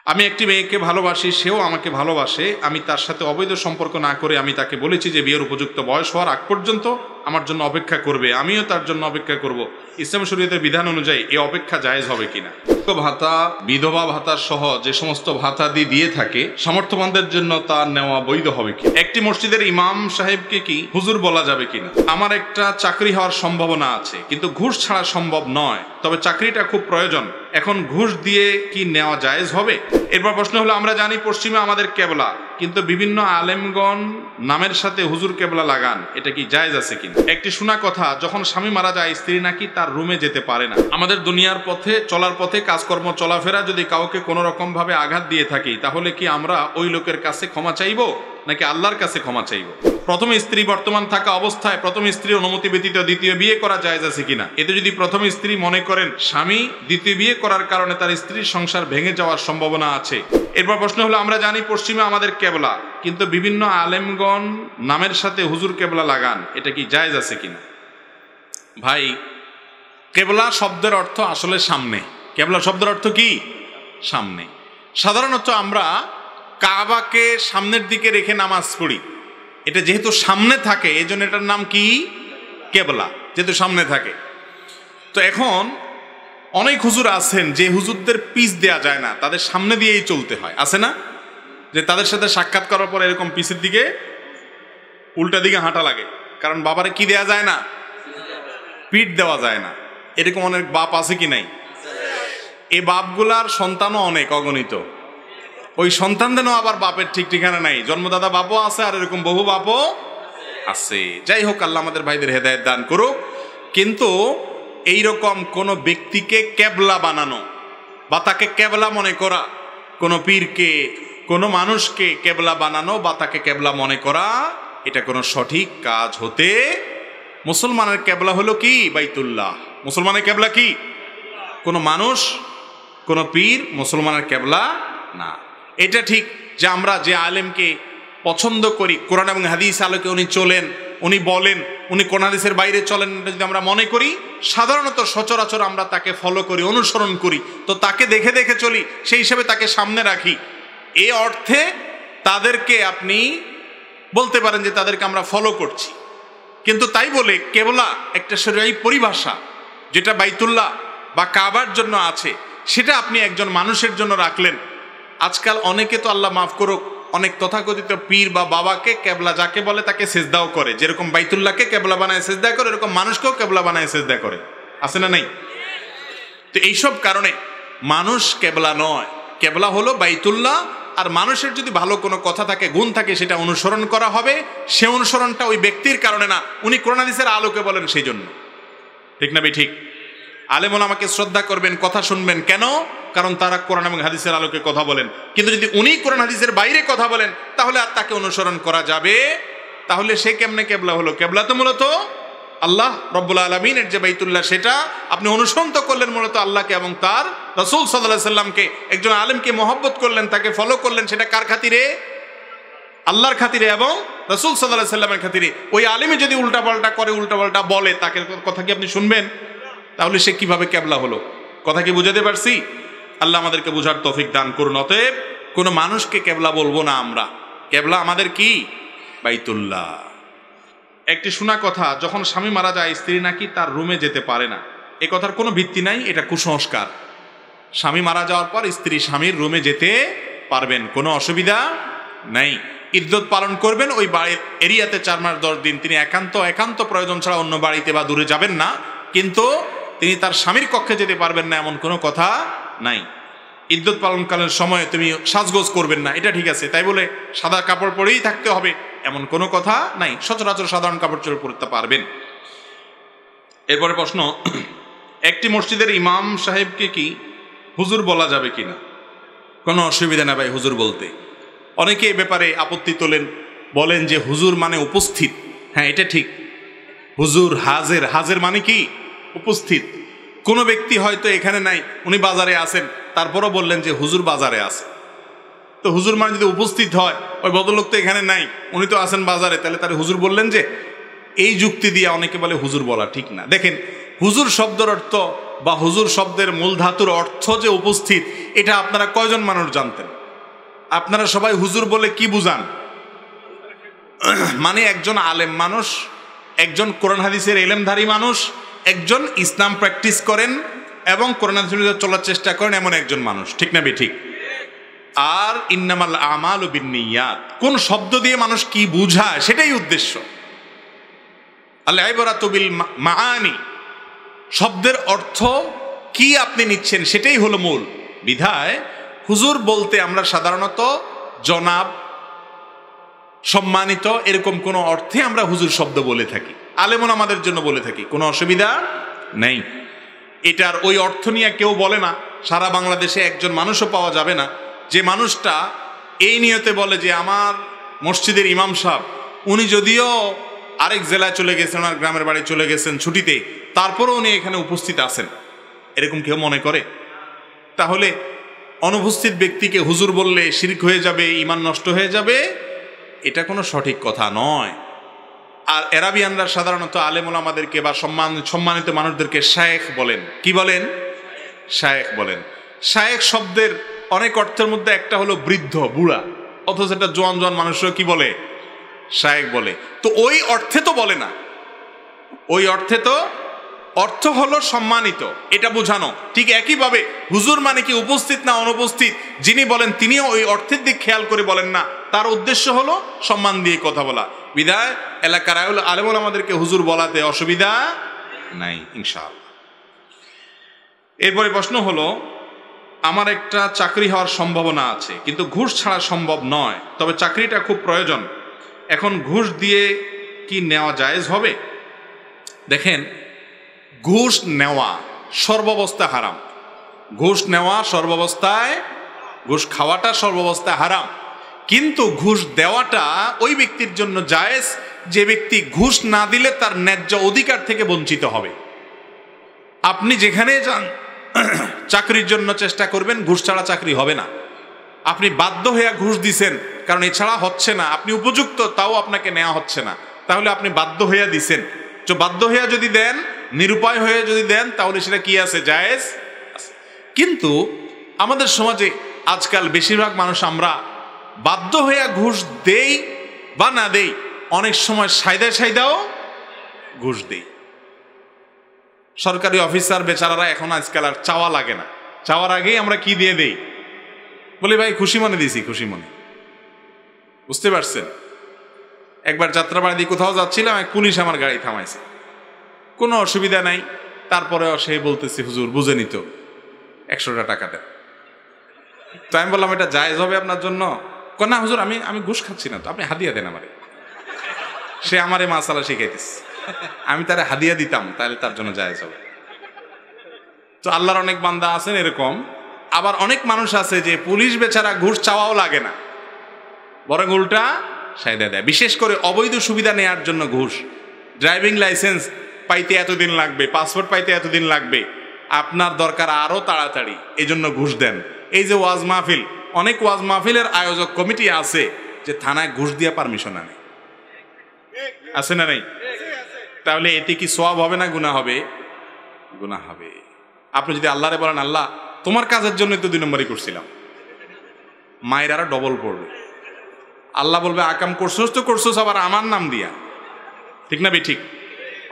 আমি একটি মেয়েকে ভালোবাসি, সেও আমাকে ভালোবাসে। আমি তার সাথে অবৈধ সম্পর্ক না করে আমি তাকে বলেছি যে বিয়ের উপযুক্ত বয়স হওয়ার আগ পর্যন্ত আমার জন্য অপেক্ষা করবে, আমিও তার জন্য অপেক্ষা করব। ইসলাম শরীয়তের বিধান অনুযায়ী এই অপেক্ষা জায়েজ হবে কিনা? ভাতা, বিধবা ভাতা সহ যে সমস্ত ভাতা দিয়ে থাকে সামর্থ্যবানদের জন্য তা নেওয়া বৈধ হবে কি? একটি মসজিদের ইমাম সাহেবকে কি হুজুর বলা যাবে কিনা? আমার একটা চাকরি হওয়ার সম্ভাবনা আছে, কিন্তু ঘুষ ছাড়া সম্ভব নয়, তবে চাকরিটা খুব প্রয়োজন। এখন ঘুষ দিয়ে কি নেওয়া জায়েজ হবে? এরপর প্রশ্ন হলো, আমরা জানি পশ্চিমে আমাদের কেবলা, কিন্তু বিভিন্ন আলেমগণ নামের সাথে হুজুর কেবলা লাগান, এটা কি জায়েজ আছে কিনা? একটি শোনা কথা, যখন স্বামী মারা যায় স্ত্রী নাকি তার রুমে যেতে পারে না। আমাদের দুনিয়ার পথে চলার পথে কাজকর্ম চলাফেরা যদি কাউকে কোনো রকম ভাবে আঘাত দিয়ে থাকি, তাহলে কি আমরা ওই লোকের কাছে ক্ষমা চাইবো নাকি আল্লাহর কাছে ক্ষমা চাইবো? প্রথম স্ত্রী বর্তমান থাকা অবস্থায় প্রথম স্ত্রীর অনুমতি ব্যতীত দ্বিতীয় বিয়ে করা জায়েজ আছে কিনা? এতে যদি প্রথম স্ত্রী মনে করেন স্বামী দ্বিতীয় বিয়ে করার কারণে তার স্ত্রীর সংসার ভেঙে যাওয়ার সম্ভাবনা আছে। এরপর প্রশ্ন হলো, আমরা জানি পশ্চিমে আমাদের কেবলা, কিন্তু বিভিন্ন আলেমগণ নামের সাথে হুজুর কেবলা লাগান, এটা কি জায়েজ আছে কিনা? ভাই, কেবলা শব্দের অর্থ আসলে সামনে। কেবলা শব্দের অর্থ কি? সামনে। সাধারণত আমরা কাবাকে সামনের দিকে রেখে নামাজ পড়ি, এটা যেহেতু সামনে থাকে এই জন্য এটার নাম কি? কেবলা, যেহেতু সামনে থাকে। তো এখন অনেক হুজুর আছেন যে হুজুরদের পিছ দেয়া যায় না, তাদের সামনে দিয়েই চলতে হয়, আছে না? যে তাদের সাথে সাক্ষাৎ করার পর এরকম পিছের দিকে উল্টা দিকে হাঁটা লাগে, কারণ বাবারে কি দেয়া যায় না? পিঠ দেওয়া যায় না। এরকম অনেক বাপ আছে কি নাই? এই বাপগুলার সন্তানও অনেক অগণিত, ওই সন্তানদেরও আবার বাপের ঠিক ঠিকানা নাই, জন্মদাতা বাপও আছে আর এরকম বহু বাপও আছে। যাই হোক, আল্লাহ আমাদের ভাইদের হেদায়েত দান করুক। কিন্তু এইরকম কোন ব্যক্তিকে কেবলা বানানো বা তাকে কেবলা মনে করা, কোন পীরকে, কোন মানুষকে কেবলা বানানো বা তাকে কেবলা মনে করা, এটা কোনো সঠিক কাজ হতে। মুসলমানের কেবলা হলো কি? বাইতুল্লাহ। মুসলমানের কেবলা কি? কোন মানুষ, কোন পীর মুসলমানের কেবলা না। এটা ঠিক যে আমরা যে আলেমকে পছন্দ করি, কোরআন এবং হাদিস আলোকে উনি চলেন, উনি বলেন, উনি কোরআন হাদিসের বাইরে চলেন, এটা যদি আমরা মনে করি, সাধারণত সচরাচর আমরা তাকে ফলো করি, অনুসরণ করি, তো তাকে দেখে দেখে চলি, সেই হিসেবে তাকে সামনে রাখি। এই অর্থে তাদেরকে আপনি বলতে পারেন যে তাদেরকে আমরা ফলো করছি। কিন্তু তাই বলে কেবলা একটা শরীয়ী পরিভাষা, যেটা বাইতুল্লাহ বা কাবার জন্য আছে, সেটা আপনি একজন মানুষের জন্য রাখলেন। আজকাল অনেকে তো আল্লাহ মাফ করুক, অনেক তথাকথিত পীর বা বাবাকে কেবলা যাকে বলে তাকে সেজদাও করে। যেরকম বাইতুল্লাহকে কেবলা বানায় সেজদা করে, এরকম মানুষকেও কেবলা বানায় সেজদা করে, আছে না নাই? তো এইসব কারণে মানুষ কেবলা নয়, কেবলা হলো বাইতুল্লাহ। আর মানুষের যদি ভালো কোনো কথা থাকে, গুণ থাকে, সেটা অনুসরণ করা হবে। সে অনুসরণটা ওই ব্যক্তির কারণে না, উনি কোরআন হাদিসের আলোকে বলেন সেই জন্য। ঠিক না? ঠিক। আলেম ওলামাকে শ্রদ্ধা করবেন, কথা শুনবেন, কেন? কারণ তারা কোরআন এবং হাদিসের আলোকে কথা বলেন। কিন্তু যদি উনি কোরআন হাদিসের বাইরে কথা বলেন, তাহলে আর তাকে অনুসরণ করা যাবে? তাহলে সে কেমনে কেবলা হলো? কেবলা তো মূলত আল্লাহ রব্বুল আলামিনের যে বাইতুল্লাহ, সেটা আপনি অনুসরণ তো করলেন মূলত আল্লাহকে এবং তার রাসূল সাল্লাল্লাহু আলাইহি সাল্লামকে। একজন আলেমকে মহব্বত করলেন, তাকে ফলো করলেন, সেটা কার খাতিরে? আল্লাহর খাতিরে এবং রাসূল সাল্লাল্লাহু আলাইহি সাল্লামের খাতিরে। ওই আলেমই যদি উল্টাপাল্টা করে, উল্টাপাল্টা বলে, তাকে কথা কি আপনি শুনবেন? তাহলে সে কিভাবে কেবলা হলো? কথা কি বুঝাতে পারছি? আল্লাহ আমাদেরকে বুঝার তৌফিক দান করুন। অতএব কোনো মানুষকে কেবলা বলবো না আমরা। কেবলা আমাদের কি? বাইতুল্লাহ। একটি শোনা কথা, যখন স্বামী মারা যায় স্ত্রী নাকি তার রুমে যেতে পারে না, এ কথার কোনো ভিত্তি নাই, এটা কুসংস্কার। স্বামী মারা যাওয়ার পর স্ত্রী স্বামীর রুমে যেতে পারবেন, কোনো অসুবিধা নাই। ইদ্যত পালন করবেন ওই বাড়ির এরিয়াতে 4 মাস 10 দিন। তিনি একান্ত প্রয়োজন ছাড়া অন্য বাড়িতে বা দূরে যাবেন না, কিন্তু তিনি তার স্বামীর কক্ষে যেতে পারবেন না, এমন কোনো কথা নাই। ইদ্যত পালনকালীন সময়ে তুমি সাজগোজ করবেন না, এটা ঠিক আছে। তাই বলে সাদা কাপড় পরেই থাকতে হবে এমন কোনো কথা নাই। সচরাচর সাধারণ কাপড় চোপড় পরতে পারবেন। এরপরে প্রশ্ন, একটি মসজিদের ইমাম সাহেবকে কি হুজুর বলা যাবে কিনা? কোনো অসুবিধা না ভাই হুজুর বলতে। অনেকে এ ব্যাপারে আপত্তি তোলেন, বলেন যে হুজুর মানে উপস্থিত। হ্যাঁ, এটা ঠিক। হুজুর হাজের, হাজের মানে কি? উপস্থিত। কোনো ব্যক্তি হয়তো এখানে নাই, উনি বাজারে আছেন, তারপরও বললেন যে হুজুর বাজারে আছে। তো হুজুর মানে যদি উপস্থিত হয়, ওই ভদ্রলোক তো এখানে নাই, উনি তো আছেন বাজারে, তাহলে তার হুজুর বললেন যে? এই যুক্তি দিয়ে অনেকে বলে হুজুর বলা ঠিক না। দেখেন, হুজুর শব্দের অর্থ বা হুজুর শব্দের মূল ধাতুর অর্থ যে উপস্থিত, এটা আপনারা কয়জন মানুষ জানতেন? আপনারা সবাই হুজুর বলে কি বুঝান? মানে একজন আলেম মানুষ, একজন কোরআন হাদিসের ইলমধারী মানুষ, একজন ইসলাম প্র্যাকটিস করেন এবং কোরআন হাদিসে চলার চেষ্টা করেন এমন একজন মানুষ, ঠিক না বেঠিক? আর ইন্নামাল আমালু বিন্নিয়াত, কোন শব্দ দিয়ে মানুষ কি বুঝায় সেটাই উদ্দেশ্য। আল ইবরাতু বিল মাআনি, শব্দের অর্থ কি আপনি নিচ্ছেন সেটাই হলো মূল। বিধায় হুজুর বলতে আমরা সাধারণত জনাব, সম্মানিত, এরকম কোনো অর্থে আমরা হুজুর শব্দ বলে থাকি, আলেমন আমাদের জন্য বলে থাকি, কোনো অসুবিধা নেই। এটার ওই অর্থ নিয়ে কেউ বলে না। সারা বাংলাদেশে একজন মানুষও পাওয়া যাবে না যে মানুষটা এই নিয়তে বলে যে আমার মসজিদের ইমাম সাহেব, উনি যদিও আরেক জেলায় চলে গেছেন, ওনার গ্রামের বাড়ি চলে গেছেন ছুটিতে, তারপরও উনি এখানে উপস্থিত আছেন, এরকম কেউ মনে করে? তাহলে অনুপস্থিত ব্যক্তিকে হুজুর বললে শিরক হয়ে যাবে, ঈমান নষ্ট হয়ে যাবে, এটা কোনো সঠিক কথা নয়। আর এরাবিয়ানরা সাধারণত আলেম ওলামাদেরকে বা সম্মানিত মানুষদেরকে শায়েখ বলেন। কি বলেন? শায়েখ বলেন। শায়েখ শব্দের অনেক অর্থের মধ্যে একটা হলো বৃদ্ধ, বুড়া, অথচ এটা জোয়ান জোয়ান মানুষরা কি বলে? শায়েখ বলে। তো ওই অর্থে তো বলে না, ওই অর্থে তো অর্থ হলো সম্মানিত, এটা বোঝানো। ঠিক একইভাবে হুজুর মানে কি উপস্থিত না অনুপস্থিত, যিনি বলেন তিনিও ওই অর্থের দিক খেয়াল করে বলেন না, তার উদ্দেশ্য হলো সম্মান দিয়ে কথা বলা। বিধায় এলাকার আলেম ওলামাদেরকে হুজুর বলাতে অসুবিধা নাই ইনশাআল্লাহ। এরপরে প্রশ্ন হলো, আমার একটা চাকরি হওয়ার সম্ভাবনা আছে কিন্তু ঘুষ ছাড়া সম্ভব নয়, তবে চাকরিটা খুব প্রয়োজন, এখন ঘুষ দিয়ে কি নেওয়া জায়েজ হবে? দেখেন, ঘুষ নেওয়া সর্বাবস্থায় হারাম। ঘুষ নেওয়া সর্বাবস্থায়, ঘুষ খাওয়াটা সর্বাবস্থায় হারাম, কিন্তু ঘুষ দেওয়াটা ওই ব্যক্তির জন্য জায়েজ যে ব্যক্তি ঘুষ না দিলে তার ন্যায্য অধিকার থেকে বঞ্চিত হবে। আপনি যেখানে যান চাকরির জন্য চেষ্টা করবেন, ঘুষ ছাড়া চাকরি হবে না। আপনি বাধ্য হয়ে ঘুষ দিছেন কারণ এছাড়া হচ্ছে না, আপনি উপযুক্ত তাও আপনাকে নেওয়া হচ্ছে না, তাহলে আপনি বাধ্য হয়ে দিছেন। তো বাধ্য হয়ে যদি দেন, নিরুপায় হয়ে যদি দেন, তাহলে সেটা কি আছে? জায়েজ। কিন্তু আমাদের সমাজে আজকাল বেশিরভাগ মানুষ আমরা বাধ্য হয়ে ঘুষ দেই বা না দেই, অনেক সময় সাইদাও ঘুষ দেই। সরকারি অফিসার বেচারারা এখন আজকাল আর চাওয়া লাগে না, চাওয়ার আগেই আমরা কি দিয়ে দেই? বলি ভাই খুশি মনে দিছি, খুশি মনে। বুঝতে পারছেন? একবার যাত্রাবাড়ি দিয়ে কোথাও যাচ্ছিলাম, এক পুলিশ আমার গাড়ি থামাইছে, কোনো অসুবিধা নাই, তারপরেও সে বলতেছে হুজুর বুঝে নিত 100 টাকা দেন। তো আমি বললাম এটা জায়েজ হবে আপনার জন্য? না হুজুর, আমি ঘুষ খাচ্ছি না, তো আপনি হাদিয়া দেন আমারে। সে আমারে মাসালা শিখাইতেছে, আমি তারে হাদিয়া দিতাম, তাহলে তার জন্য জায়েজ হবে। তো আল্লাহর অনেক বান্দা আছেন এরকম, আবার অনেক মানুষ আছে যে পুলিশ বেচারা ঘুষ চাওয়াও লাগে না, বরং উল্টা সাইদা দেয়। বিশেষ করে অবৈধ সুবিধা নেওয়ার জন্য ঘুষ, ড্রাইভিং লাইসেন্স পাইতে এতদিন লাগবে, পাসপোর্ট পাইতে এতদিন লাগবে, আপনার দরকার আরো তাড়াতাড়ি, এই জন্য ঘুষ দেন। এই যে ওয়াজ মাহফিল, অনেক ওয়াজ মাহফিলের আয়োজক কমিটি আছে যে থানায় ঘুষ দিয়া পারমিশন আনে, আছে না নাই? তাহলে এতে কি সওয়াব হবে না গুনাহ হবে? গুনাহ হবে। আপনি যদি আল্লাহরে বলেন আল্লাহ তোমার কাজের জন্য তো 2 নম্বরই করছিলাম, মায়ের আরো ডবল পড়বে। আল্লাহ বলবে আকাম করছোস তো করছোস আবার আমার নাম দিয়া, ঠিক না ঠিক?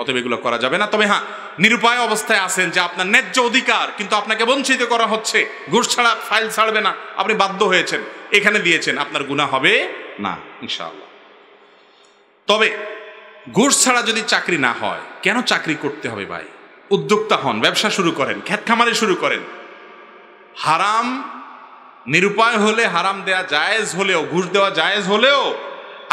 অতএব এগুলো করা যাবে না। তবে হ্যাঁ, নিরুপায় অবস্থায় আছেন যে আপনার ন্যায্য অধিকার কিন্তু আপনাকে বঞ্চিত করা হচ্ছে, ঘুষ ছাড়া ফাইল ছাড়বে না, আপনি বাধ্য হয়েছেন, এখানে দিয়েছেন, আপনার গুনাহ হবে না ইনশাআল্লাহ। তবে ঘুষ ছাড়া যদি চাকরি না হয়, কেন চাকরি করতে হবে ভাই? উদ্যোক্তা হন, ব্যবসা শুরু করেন, ক্ষেত খামারে শুরু করেন। হারাম নিরুপায় হলে, হারাম দেয়া জায়েজ হলেও, ঘুষ দেওয়া জায়েজ হলেও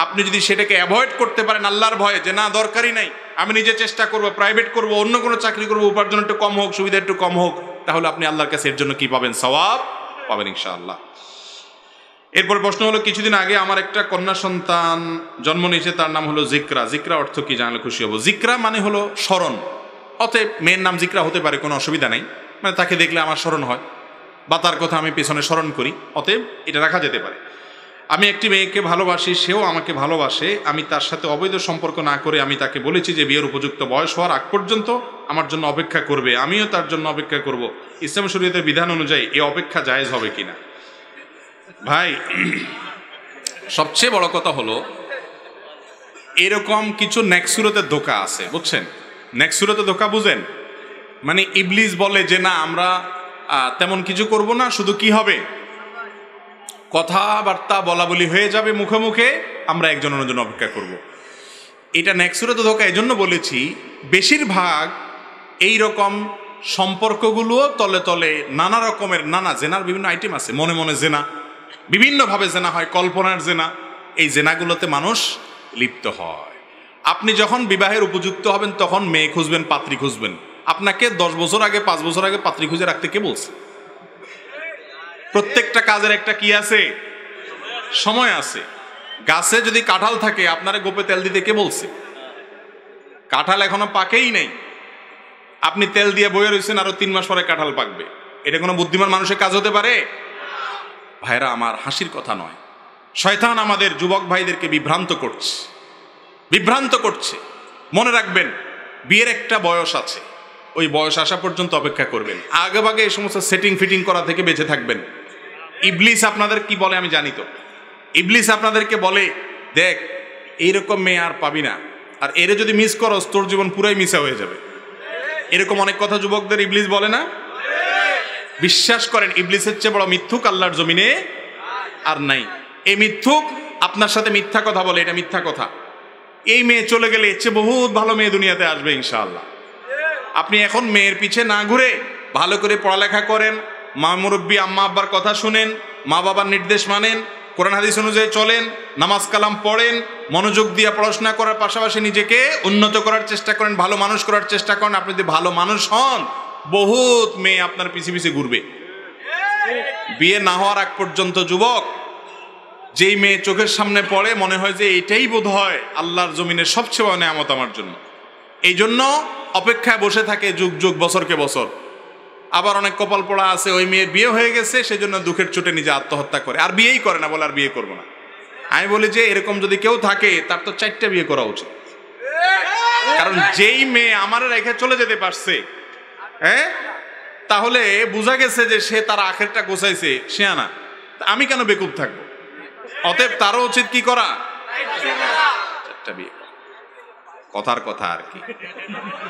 আপনি যদি সেটাকে অ্যাভয়েড করতে পারেন আল্লাহর ভয়ে, যে না দরকারই নাই, আমি নিজে চেষ্টা করব, প্রাইভেট করব, অন্য কোনো চাকরি করব, উপার্জন একটু কম হোক, সুবিধা একটু কম হোক, তাহলে আপনি আল্লাহর কাছে এর জন্য কি পাবেন? সওয়াব পাবেন ইনশাআল্লাহ। এরপর প্রশ্ন হলো, কিছুদিন আগে আমার একটা কন্যা সন্তান জন্ম নিয়েছে, তার নাম হলো জিকরা। জিকরা অর্থ কি জানলে খুশি হব? জিকরা মানে হলো স্মরণ, অতএব মেয়ের নাম জিকরা হতে পারে, কোনো অসুবিধা নেই। মানে তাকে দেখলে আমার স্মরণ হয় বা তার কথা আমি পেছনে স্মরণ করি, অতএব এটা রাখা যেতে পারে। আমি একটি মেয়েকে ভালোবাসি, সেও আমাকে ভালোবাসে। আমি তার সাথে অবৈধ সম্পর্ক না করে আমি তাকে বলেছি যে বিয়ের উপযুক্ত বয়স হওয়ার আগ পর্যন্ত আমার জন্য অপেক্ষা করবে, আমিও তার জন্য অপেক্ষা করব। ইসলাম শরীয়তের বিধান অনুযায়ী এই অপেক্ষা জায়েজ হবে কিনা? ভাই, সবচেয়ে বড় কথা হলো এরকম কিছু নেক্সুরতের ধোঁকা আছে, বুঝছেন? নেক্সুরতের ধোঁকা বুঝেন? মানে ইবলিস বলে যে না, আমরা তেমন কিছু করব না, শুধু কি হবে, কথাবার্তা বলা বলি হয়ে যাবে মুখে মুখে, আমরা একজন অন্যজন অপেক্ষা করব। এটা নেক্সুরত ধোঁকা এই জন্য বলেছি, বেশিরভাগ এই রকম সম্পর্কগুলোও তলে তলে নানা রকমের জেনার বিভিন্ন আইটেম আছে। মনে মনে জেনা, বিভিন্নভাবে জেনা হয়, কল্পনার জেনা। এই জেনাগুলোতে মানুষ লিপ্ত হয়। আপনি যখন বিবাহের উপযুক্ত হবেন তখন মেয়ে খুঁজবেন, পাত্রী খুঁজবেন। আপনাকে 10 বছর আগে, 5 বছর আগে পাত্রী খুঁজে রাখতে কে বলছে? প্রত্যেকটা কাজের একটা কি আছে, সময় আছে। গাছে যদি কাঁঠাল থাকে, আপনারা গোপে তেল দিতে কে বলছে? কাঁঠাল এখনো পাকেই নেই, আপনি তেল দিয়ে বয়ে রয়েছেন, আরো 3 মাস পরে কাঁঠাল পাকবে। এটা কোনো বুদ্ধিমান মানুষের কাজ হতে পারে? ভাইরা আমার, হাসির কথা নয়। শয়তান আমাদের যুবক ভাইদেরকে বিভ্রান্ত করছে। মনে রাখবেন, বিয়ের একটা বয়স আছে, ওই বয়স আসা পর্যন্ত অপেক্ষা করবেন। আগে ভাগে এই সমস্ত সেটিং ফিটিং করা থেকে বেঁচে থাকবেন। ইবলিস আপনাদের কি বলে আমি জানি তো। ইবলিস আপনাদেরকে বলে, দেখ এইরকম মেয়ে আর পাবি না, আর এরে যদি মিস করস তোর জীবন পুরাই মিসা হয়ে যাবে। এরকম অনেক কথা যুবকদের ইবলিস বলে না? বিশ্বাস করেন, ইবলিসের চেয়ে বড় মিথ্যুক আল্লাহর জমিনে আর নাই। এই মিথ্যুক আপনার সাথে মিথ্যা কথা বলে, এটা মিথ্যা কথা। এই মেয়ে চলে গেলে এর চেয়ে বহুত ভালো মেয়ে দুনিয়াতে আসবে ইনশাআল্লাহ। আপনি এখন মেয়ের পিছে না ঘুরে ভালো করে পড়ালেখা করেন, মা মুরব্বী আম্মা আব্বার কথা শুনেন, মা বাবার নির্দেশ মানেন, কোরআন হাদিস অনুযায়ী চলেন, নামাজ কালাম পড়েন, মনোযোগ দিয়ে পড়াশোনা করার পাশাপাশি নিজেকে উন্নত করার চেষ্টা করেন, ভালো মানুষ করার চেষ্টা করেন। আপনি যদি ভালো মানুষ হন, বহুত মেয়ে আপনার পিছে পিছে ঘুরবে। বিয়ে না হওয়ার আগ পর্যন্ত যুবক, যেই মেয়ে চোখের সামনে পড়ে মনে হয় যে এটাই বোধ হয় আল্লাহর জমিনের সবচেয়ে বড় নেয়ামত আমার জন্য, এই জন্য অপেক্ষায় বসে থাকে যুগ যুগ, বছরকে বছর। আবার অনেক কপাল পোড়া আছে, ওই মেয়ের বিয়ে হয়ে গেছে, সেজন্য দুঃখের চোটে নিজে আত্মহত্যা করে, আর বিয়েই করে না, বলে আর বিয়ে করবো না। আমি বলি যে এরকম যদি কেউ থাকে তার তো 4টা বিয়ে করা উচিত। কারণ যেই মেয়ে আমার রেখে চলে যেতে পারছে, তাহলে বোঝা গেছে যে সে তার আখেরটা গোছাইছে, সে আনা, আমি কেন বেকুব থাকবো? অতএব তারও উচিত কি করা, 4টা বিয়ে। কথার কথা আর কি।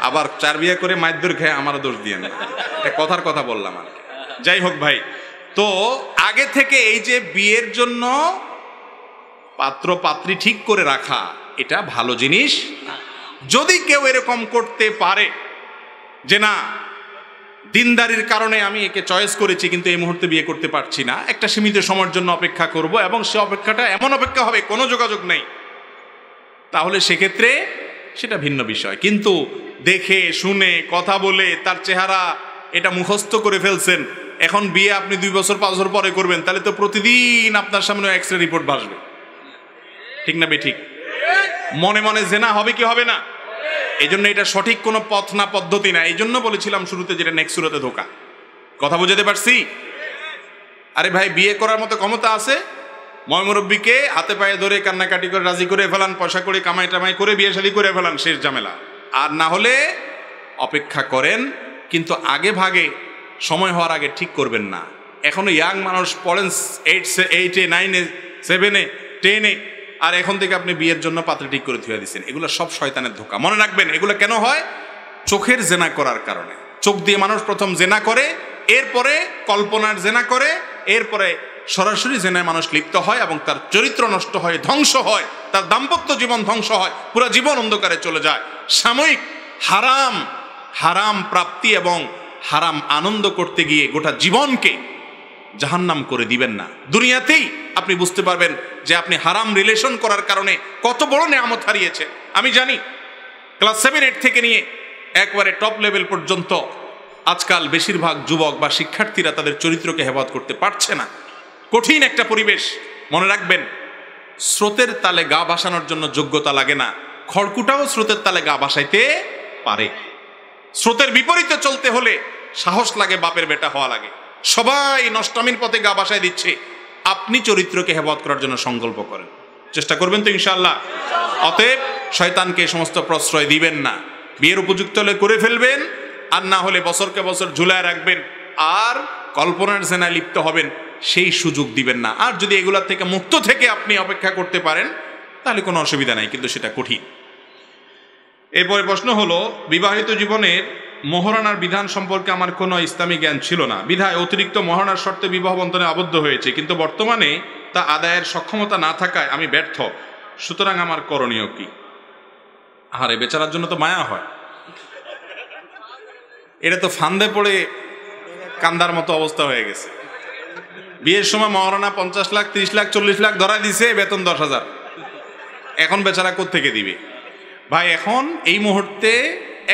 আবার 4 বিয়ে করে মাইদুর খেয়ে আমারও দোষ দিয়ে না, কথার কথা বললাম আর কি। যাই হোক ভাই, তো আগে থেকে এই যে বিয়ের জন্য পাত্র পাত্রী ঠিক করে রাখা, এটা ভালো জিনিস। যদি কেউ এরকম করতে পারে যে না, দিনদারির কারণে আমি একে চয়েস করেছি কিন্তু এই মুহূর্তে বিয়ে করতে পারছি না, একটা সীমিত সময়ের জন্য অপেক্ষা করব, এবং সে অপেক্ষাটা এমন অপেক্ষা হবে কোনো যোগাযোগ নেই, তাহলে সেক্ষেত্রে সেটা ভিন্ন বিষয়। কিন্তু দেখে শুনে কথা বলে তার চেহারা এটা মুখস্থ করে ফেলছেন, এখন বিয়ে আপনি 2 বছর 5 বছর পরে করবেন, তাহলে তো প্রতিদিন আপনার সামনে এক্স-রে রিপোর্ট ভাসবে, ঠিক না বেঠিক? মনে মনে জেনা হবে কি হবে না? এই জন্য এটা সঠিক কোনো পথ না, পদ্ধতি না। এই জন্য বলেছিলাম শুরুতে যেটা নেক্সুরতে ধোঁকা। কথা বুঝাতে পারছি? আরে ভাই, বিয়ে করার মতো ক্ষমতা আছে, ময়মুরব্বীকে হাতে পায়ে ধরে কান্নাকাটি করে রাজি করে ফেলান, পয়সা করে কামাই টামাই করে বিয়ে শাদী করে ফেলান, শেষ ঝামেলা। আর না হলে অপেক্ষা করেন, কিন্তু আগে ভাগে সময় হওয়ার আগে ঠিক করবেন না। এখনো ইয়াং মানুষ পড়েন 8-এ 9-এ 7-এ 10-এ, আর এখন থেকে আপনি বিয়ের জন্য পাত্র ঠিক করে ধুয়ে দিচ্ছেন। এগুলো সব শয়তানের ধোঁকা। মনে রাখবেন, এগুলো কেন হয়? চোখের জেনা করার কারণে। চোখ দিয়ে মানুষ প্রথম জেনা করে, এরপরে কল্পনার জেনা করে, এরপরে সরাসরি জেনায় মানুষ লিপ্ত হয় এবং তার চরিত্র নষ্ট হয়, ধ্বংস হয়, তার দাম্পত্য জীবন ধ্বংস হয়, পুরো জীবন অন্ধকারে চলে যায়। সাময়িক হারাম প্রাপ্তি এবং হারাম আনন্দ করতে গিয়ে গোটা জীবনকে জাহান্নাম করে দিবেন না। দুনিয়াতেই আপনি বুঝতে পারবেন যে আপনি হারাম রিলেশন করার কারণে কত বড় নেয়ামত হারিয়েছেন। আমি জানি ক্লাস 7-8 থেকে নিয়ে একবারে টপ লেভেল পর্যন্ত আজকাল বেশিরভাগ যুবক বা শিক্ষার্থীরা তাদের চরিত্রকে হেফাজত করতে পারছে না। কঠিন একটা পরিবেশ। মনে রাখবেন, স্রোতের তালে গা ভাসানোর জন্য যোগ্যতা লাগে না, খড়কুটাও স্রোতের তালে গা ভাসাইতে পারে। স্রোতের বিপরীতে চলতে হলে সাহস লাগে, বাপের বেটা হওয়া লাগে। সবাই নষ্টামির পথে গা ভাসায় দিচ্ছে, আপনি চরিত্রকে হেফাজত করার জন্য সংকল্প করেন। চেষ্টা করবেন তো ইনশাআল্লাহ? অতএব শয়তানকে সমস্ত প্রশ্রয় দিবেন না। বিয়ের উপযুক্ত হলে করে ফেলবেন, আর না হলে বছরকে বছর ঝুলায় রাখবেন, আর কল্পনার জেনায় লিপ্ত হবেন, সেই সুযোগ দিবেন না। আর যদি এগুলা থেকে মুক্ত থেকে আপনি অপেক্ষা করতে পারেন তাহলে কোনো অসুবিধা নাই, কিন্তু সেটা কঠিন। এরপরে প্রশ্ন হলো, বিবাহিত জীবনের মহারণার বিধান সম্পর্কে আমার কোনো ইসলামী জ্ঞান ছিল না, বিধায় অতিরিক্ত মহারণার শর্তে বিবাহ বন্ধনে আবদ্ধ হয়েছে, কিন্তু বর্তমানে তা আদায়ের সক্ষমতা না থাকায় আমি ব্যর্থ, সুতরাং আমার করণীয় কি? আরে বেচারার জন্য তো মায়া হয়, এটা তো ফান্দে পড়ে কান্দার মতো অবস্থা হয়ে গেছে। বিয়ের সময় মহারণা 50 লাখ 30 লাখ 40 লাখ ধরায় দিছে, বেতন 10,000, এখন বেচারা কোত্থেকে দিবে? ভাই এখন এই মুহূর্তে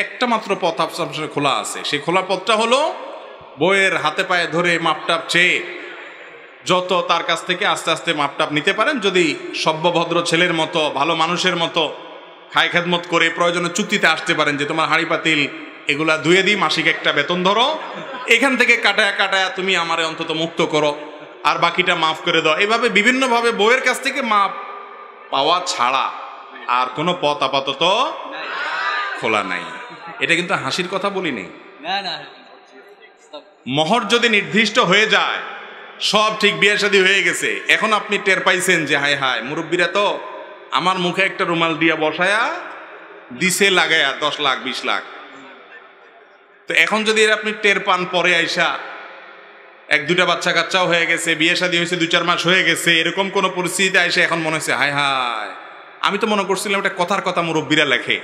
একটা মাত্র পথ আপনার খোলা আছে, সেই খোলা পথটা হলো বইয়ের হাতে পায়ে ধরে মাপটাপ চেয়ে যত তার কাছ থেকে আস্তে আস্তে মাপটাপ নিতে পারেন, যদি সভ্যভদ্র ছেলের মতো ভালো মানুষের মতো খায় খেদমত করে প্রয়োজনে চুক্তিতে আসতে পারেন যে তোমার হাঁড়ি পাতিল এগুলা ধুয়ে দিই, মাসিক একটা বেতন ধরো, এখান থেকে কাটায়া কাটায়া তুমি আমারে অন্তত মুক্ত করো, আর বাকিটা মাফ করে দাও। এভাবে বিভিন্নভাবে বইয়ের কাছ থেকে মাপ পাওয়া ছাড়া আর কোনো পথ আপাতত খোলা নাই। এটা কিন্তু হাসির কথা বলি নেই। মোহর যদি নির্দিষ্ট হয়ে যায়, সব ঠিক, বিয়ে শাদী হয়ে গেছে, এখন আপনি টের পাইছেন যে হায় হায় মুরব্বীরা তো আমার মুখে একটা রুমাল দিয়া বসায়া দিছে লাগায়া 10 লাখ 20 লাখ। তো এখন যদি এর আপনি টের পান পরে আইসা 1-2টা বাচ্চা কাচ্চাও হয়ে গেছে, বিয়ে শাদী হয়েছে 2-4 মাস হয়ে গেছে, এরকম কোন পরিস্থিতিতে আইসা এখন মনে হচ্ছে হায় হায়, আমি তো মনে করছিলাম এটা কথার কথা মুরব্বীরা লেখে,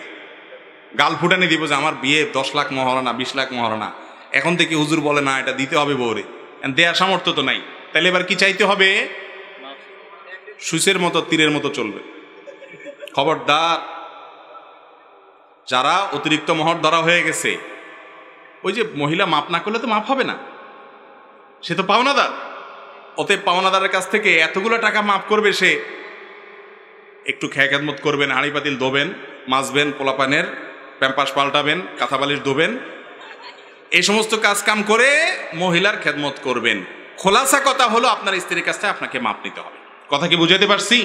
গাল ফুটানি দিব যে আমার বিয়ে 10 লাখ মহারণা 20 লাখ মহারণা, এখন থেকে হুজুর বলে না এটা দিতে হবে বউরে, দেয়ার সামর্থ্য তো নাই, তাহলে এবার কি চাইতে হবে? সুসের মতো তীরের মতো চলবে। খবরদার, যারা অতিরিক্ত মোহর ধরা হয়ে গেছে, ওই যে মহিলা মাপ না করলে তো মাপ হবে না, সে তো পাওনাদার, অতএব পাওনাদারের কাছ থেকে এতগুলো টাকা মাপ করবে সে, একটু খেয়াখাদমত করবেন, হাঁড়ি পাতিল ধোবেন, মাজবেন, পোলাপানের প্যাম্পাস পাল্টাবেন, কাঁথা বালিশ ধোবেন, এই সমস্ত কাজ কাম করে মহিলার খেদমত করবেন। খোলাসা কথা হলো আপনার স্ত্রীর কাছ থেকে আপনাকে মাপ নিতে হবে। কথা কি বুঝাতে পারছি?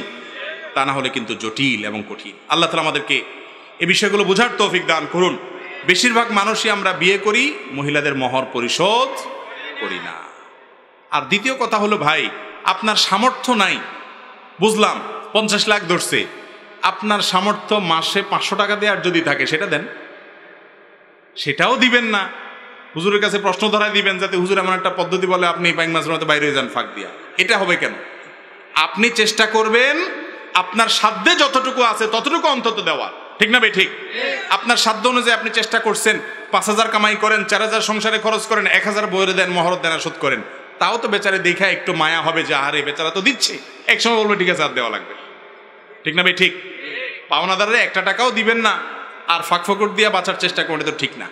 তা না হলে কিন্তু জটিল এবং কঠিন। আল্লাহ তাআলা আমাদেরকে এই বিষয়গুলো বোঝার তৌফিক দান করুন। বেশিরভাগ মানুষই আমরা বিয়ে করি, মহিলাদের মোহর পরিশোধ করি না। আর দ্বিতীয় কথা হলো, ভাই আপনার সামর্থ্য নাই, বুঝলাম 50 লাখ ধরছে, আপনার সামর্থ্য মাসে 500 টাকা দেওয়ার যদি থাকে সেটা দেন, সেটাও দিবেন না, হুজুরের কাছে প্রশ্ন ধরায় দিবেন যাতে হুজুর এমন একটা পদ্ধতি বলে আপনি বাইং মাঝে মধ্যে বাইরে হয়ে যান ফাঁক দিয়া। এটা হবে কেন? আপনি চেষ্টা করবেন আপনার সাধ্যে যতটুকু আছে ততটুকু অন্তত দেওয়া, ঠিক না ভাই? ঠিক। আপনার সাধ্য অনুযায়ী আপনি চেষ্টা করছেন, 5,000 কামাই করেন, 4,000 সংসারে খরচ করেন, 1,000 বইরে দেন, মহরত দেন, শোধ করেন, তাও তো বেচারে দেখা একটু মায়া হবে যে আরে বেচারা তো দিচ্ছে, একসময় বলবে ঠিক আছে আর দেওয়া লাগবে, ঠিক না ভাই? ঠিক। পাওনাদারে 1 টাকাও দিবেন না, আর ফাঁক ফকর দিয়ে বাঁচার চেষ্টা করলে তো ঠিক না।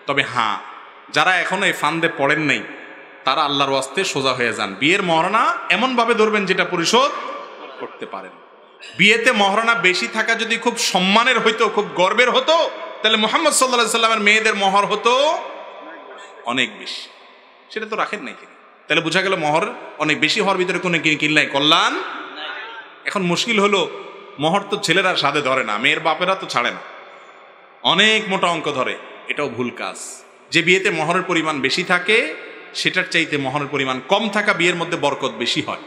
তবে হ্যাঁ, যারা এখনো এই ফান্দে পড়েন নাই তারা আল্লাহর ওয়াস্তে সোজা হয়ে যান, বিয়ের মহারণা এমনভাবে ধরবেন যেটা পরিশোধ করতে পারেন। বিয়েতে মহারণা বেশি থাকা যদি খুব সম্মানের হইতো, খুব গর্বের হতো, তাহলে মুহাম্মদ সাল্লাল্লাহু আলাইহি সাল্লামের মেয়েদের মহর হতো অনেক বেশি, সেটা তো রাখেন নাই। তাহলে বোঝা গেল মহর অনেক বেশি হওয়ার ভিতরে কোনো কিনলাই কল্যাণ। এখন মুশকিল হলো, মহর তো ছেলেরা সাথে ধরে না, মেয়ের বাপেরা তো ছাড়ে না, অনেক মোটা অঙ্ক ধরে, এটাও ভুল কাজ। যে বিয়েতে মহরের পরিমাণ বেশি থাকে সেটার চাইতে মহরের পরিমাণ কম থাকা বিয়ের মধ্যে বরকত বেশি হয়।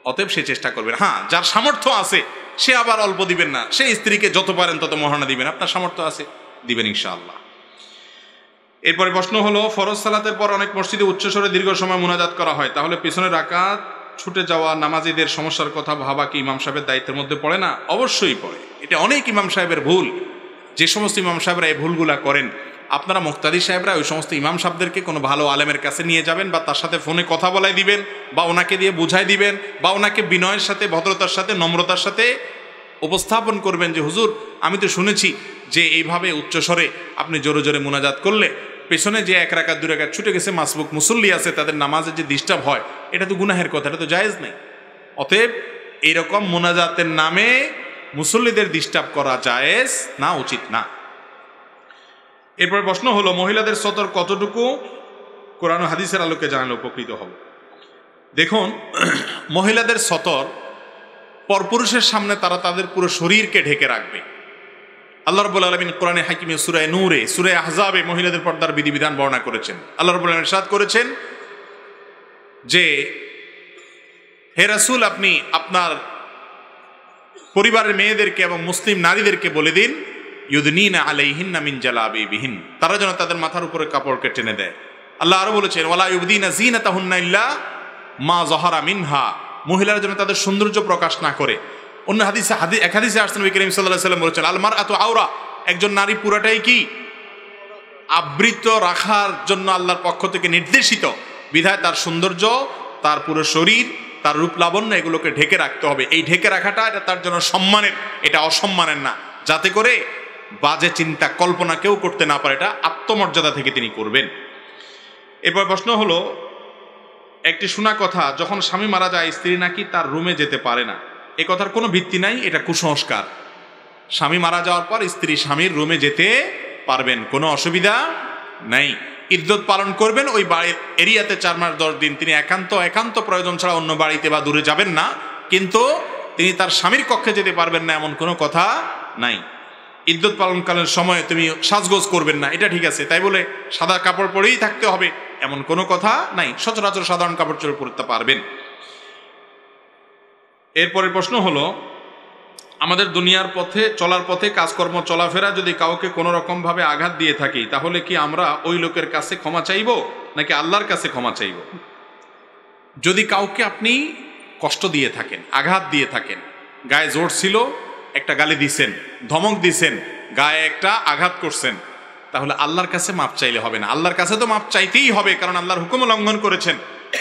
অতএব সে চেষ্টা করবেন, হ্যাঁ যার সামর্থ্য আছে সে আবার অল্প দিবেন না, সে স্ত্রীকে যত পারেন তত মহারণা দিবেন, আপনার সামর্থ্য আছে দিবেন ইনশাআল্লাহ। এরপরে প্রশ্ন হলো, ফরজ সালাতের পর অনেক মসজিদে উচ্চস্বরে দীর্ঘ সময় মুনাজাত করা হয়, তাহলে পিছনের রাকাত ছুটে যাওয়া নামাজীদের সমস্যার কথা ভাবা কি ইমাম সাহেবের দায়িত্বের মধ্যে পড়ে না? অবশ্যই পড়ে। এটা অনেক ইমাম সাহেবের ভুল। যে সমস্ত ইমাম সাহেবরা এই ভুলগুলা করেন, আপনারা মুক্তাদি সাহেবরা ওই সমস্ত ইমাম সাহেবদেরকে কোনো ভালো আলেমের কাছে নিয়ে যাবেন, বা তার সাথে ফোনে কথা বলাই দিবেন, বা ওনাকে দিয়ে বুঝাই দিবেন, বা ওনাকে বিনয়ের সাথে, ভদ্রতার সাথে, নম্রতার সাথে উপস্থাপন করবেন যে হুজুর আমি তো শুনেছি যে এইভাবে উচ্চস্বরে আপনি জোরে জোরে মুনাজাত করলে পেছনে যে 1 রাকাত 2 রাকাত ছুটে গেছে মাসবুক মুসল্লি আছে তাদের নামাজে যে ডিস্টার্ব হয়, এটা তো গুনাহের কথা, এটা তো জায়েজ নেই। অতএব এইরকম মুনাজাতের নামে মুসল্লিদের ডিস্টার্ব করা জায়েজ না, উচিত না। এরপর প্রশ্ন হলো, মহিলাদের সতর কতটুকু কোরআন ও হাদিসের আলোকে জানালে উপকৃত হব? দেখুন, মহিলাদের সতর পরপুরুষের সামনে তারা তাদের পুরো শরীরকে ঢেকে রাখবে। আল্লাহ রাব্বুল আলামিন কোরআনে হাকিমে সূরা নূরে, সূরা আহজাবে মহিলাদের পর্দার বিধিবিধান বর্ণনা করেছেন। আল্লাহ রাব্বুল আলামিন ইরশাদ করেছেন যে, হে রাসূল, আপনি আপনার পরিবারের মেয়েদেরকে এবং মুসলিম নারীদেরকে বলে দিন, ইউদনিনা আলাইহিন্না মিন জালাবিবিহিন, তারা যেন তাদের মাথার উপরে কাপড়কে টেনে দেয়। আল্লাহ আরো বলেছেন, ওয়ালা ইউবদিনা যিনাতাহুন্না ইল্লা মা যাহারা মিনহা, মহিলারা যেন তাদের সৌন্দর্য প্রকাশ না করে। অন্য এক হাদিসে আসছেন নবী করিম সাল্লাল্লাহু আলাইহি ওয়াসাল্লাম বলেছেন, আল মারআতু আওরা, একজন নারী পুরাটাই কি আবৃত রাখার জন্য আল্লাহর পক্ষ থেকে নির্দেশিত, বিধায় তার সৌন্দর্য, তার পুরো শরীর, তার রূপ লাবণ্য এগুলোকে ঢেকে রাখতে হবে। এই ঢেকে রাখাটা এটা তার জন্য সম্মানের, এটা অসম্মানের না, যাতে করে বাজে চিন্তা কল্পনা কেউ করতে না পারে, এটা আত্মমর্যাদা থেকে তিনি করবেন। এরপর প্রশ্ন হলো, একটি শোনা কথা, যখন স্বামী মারা যায় স্ত্রী নাকি তার রুমে যেতে পারে না, এ কথার কোনো ভিত্তি নাই, এটা কুসংস্কার। স্বামী মারা যাওয়ার পর স্ত্রী স্বামীর রুমে যেতে পারবেন, কোনো অসুবিধা নাই। ইদ্যত পালন করবেন ওই বাড়ির এরিয়াতে 4 মাস 10 দিন, তিনি একান্ত প্রয়োজন ছাড়া অন্য বাড়িতে বা দূরে যাবেন না, কিন্তু তিনি তার স্বামীর কক্ষে যেতে পারবেন না এমন কোনো কথা নাই। ইদ্যত পালনকালের সময় তুমি সাজগোজ করবেন না, এটা ঠিক আছে, তাই বলে সাদা কাপড় পরেই থাকতে হবে এমন কোনো কথা নাই। সচরাচর সাধারণ কাপড় চোপড় পরতে পারবেন। এরপরের প্রশ্ন হলো, আমাদের দুনিয়ার পথে চলার পথে কাজকর্ম চলাফেরা যদি কাউকে কোনো রকম ভাবে আঘাত দিয়ে থাকি, তাহলে কি আমরা ওই লোকের কাছে ক্ষমা চাইব নাকি আল্লাহর কাছে ক্ষমা চাইব? যদি কাউকে আপনি কষ্ট দিয়ে থাকেন, আঘাত দিয়ে থাকেন, গায়ে জোর ছিল, একটা গালি দিছেন, ধমক দিছেন, গায়ে একটা আঘাত করছেন, তাহলে আল্লাহর কাছে মাপ চাইলে হবে না। আল্লাহর কাছে তো মাপ চাইতেই হবে, কারণ আল্লাহর হুকুম লঙ্ঘন করেছেন।